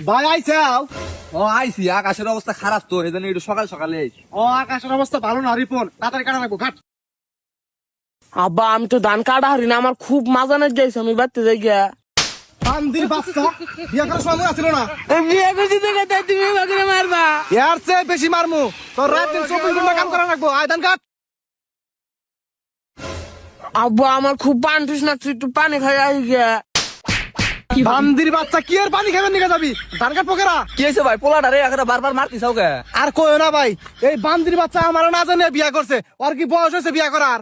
ভাই আইসাও। ও আইসি, আকাশের অবস্থা খারাপ তো, এই জন্য একটু সকাল সকালে আইছি। ও আকাশের অবস্থা ভালো না রিপন, তাড়াতাড়ি কাটা লাগবো ঘাট। আব্বা আমি তো ধান কাটা হারি না, আমার খুব মাজা না যাইছে, আমি বাড়তে যাই গিয়া। বান্দির বাচ্চা, বিয়া করার সময় মনে ছিল না? বিয়ে করছি তো কথা, তুমি বাকরে মারবা। এর চেয়ে বেশি মারমু, তোর রাত দিন 24 ঘন্টা কাম করা লাগবো। আয় ধান কাট। আব্বা আমার খুব পানি টুস লাগছে, একটু পানি খাই আই গিয়া। বান্দির বাচ্চা কি আর পানি খাবেন নিকে যাবি? ধান কাট পোকেরা। কি হয়েছে ভাই, পোলাটারে একটা বারবার মারতিস ওকে? আর কইও না ভাই, এই বান্দির বাচ্চা আমার না জানে বিয়া করছে। ওর কি বয়স হয়েছে বিয়া করার?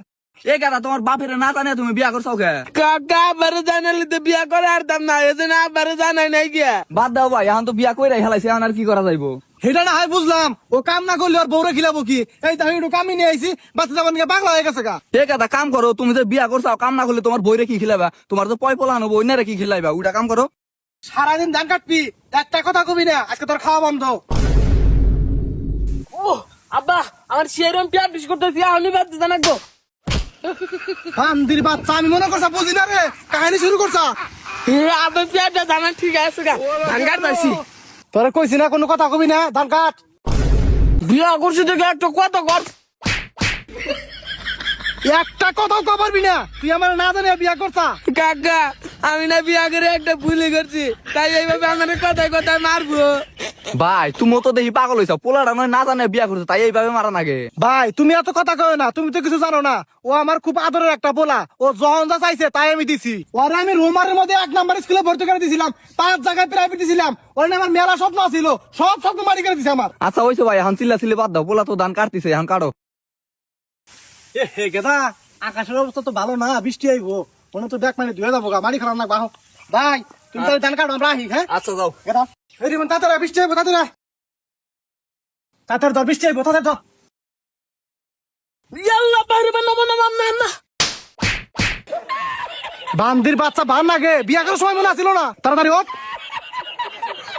এই কথা তোমার বাপের না জানে তুমি বিয়া করছো ওকে? কাকা আব্বারে জানালে তো বিয়া করে আর দাম না, এই জন্য আব্বারে জানাই নাই গিয়া। বাদ দাও ভাই, এখন তো বিয়া কইরাই হেলাইছে, এখন আর কি করা যাইবো? সেটা না হয় বুঝলাম, ও কাম না করলে ওর বউরে খিলাবো কি? এই তাহলে একটু কামি নিয়ে আইছি, বাচ্চা যাবার নিয়ে পাগলা হয়ে গেছে গা। এই কথা কাম করো, তুমি যে বিয়া করছো কাম না করলে তোমার বইরে কি খিলাবা? তোমার তো পয় পোলা আনবো, অন্যরা কি খিলাইবা? ওটা কাম করো। সারাদিন ধান কাটবি, একটা কথা কবি না, আজকে তোর খাওয়া বন্ধ। ও আব্বা আমার সেরম পেট বিশ করতেছি, আমি বাড়তে জানাবো। বান্দির বাচ্চা, আমি মনে করছা বুঝি না রে, কাহিনী শুরু করছা। আব্বা পেটটা জানা ঠিক আছে গা, ধান কাটতাছি। তোরে কইছি না কোনো কথা কবি না, ধান কাট। বিয়া করছি দেখে একটা কত কর। একটা কথাও কবরবি না, তুই আমার না জানে বিয়া করছা। কাকা আমি না বিয়া করে একটা ভুলে করছি, তাই এইভাবে আমার কথায় কথায় মারবো। ভাই তুমি তো দেখি পাগল হইছো, পোলাটা নয় না জানে বিয়া করছো, তাই এইভাবে মারা নাগে? ভাই তুমি এত কথা কয় না, তুমি তো কিছু জানো না। ও আমার খুব আদরের একটা পোলা, ও যখন যা চাইছে তাই আমি দিছি। ওরে আমি রোমারের মধ্যে 1 নাম্বার স্কুলে ভর্তি করে দিছিলাম, 5 জায়গায় প্রাইভেট দিছিলাম। ওরে নিয়ে আমার মেলা স্বপ্ন ছিল, সব স্বপ্ন মারি করে দিছে আমার। আচ্ছা হইছে ভাই, এখন চিল্লা চিল্লি বাদ দাও, পোলা তো ধান কাটতিছে, এখন কাটো। এ হে গেদা, আকাশের অবস্থা তো ভালো না, বৃষ্টি আইবো, মনে তো ব্যাগ মানে ধুয়ে যাবো গা, মারি খারাপ না বাহ। ভাই তুমি তাহলে ধান কাটো, আমরা আহি। হ্যাঁ আচ্ছা যাও। গেদা এই রিমন তাড়াতাড়ি বৃষ্টি আইবো, তাড়াতাড়ি তাড়াতাড়ি ধর, বৃষ্টি আইবো, তাড়াতাড়ি ধর। ইয়াল্লা বাইরে বানাবো না মাম না। বান্দির বাচ্চা ভান লাগে, বিয়া করার সময় মনে ছিল না। তাড়াতাড়ি হোক,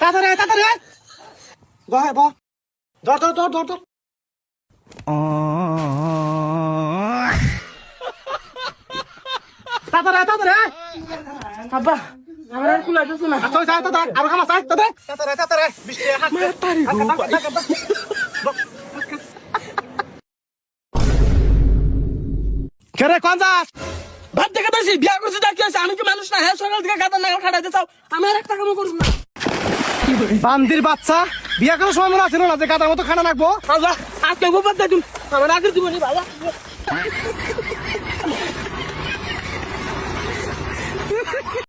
তাড়াতাড়ি আয়, তাড়াতাড়ি আয়। বহ বহ, ধর ধর ধর ধর ধর। তাড়াতাড়ি আয়, তাড়াতাড়ি আয়। আব্বা আমার আর কুলাইতেছে না। আচ্ছা আয়, তাড়াতাড়ি আরো খামাস আয়, তাড়াতাড়ি তাড়াতাড়ি তাড়াতাড়ি আয়। বৃষ্টি আয়, হাত কেরে কোন যাস? ভাত দেখে তাইছি বিয়া করছি দেখি আছে, আমি কি মানুষ না? হ্যাঁ সকাল থেকে গাদা নাগাল খাটাইতে চাও, আমি আর একটা কামও করব না। বান্দির বাচ্চা, বিয়া করার সময় মনে ছিল না যে গাদার মতো খানা রাখবো। আব্বা আজকে গোপাত দেয় তুমি আমার আগের জীবনে ভাইয়া।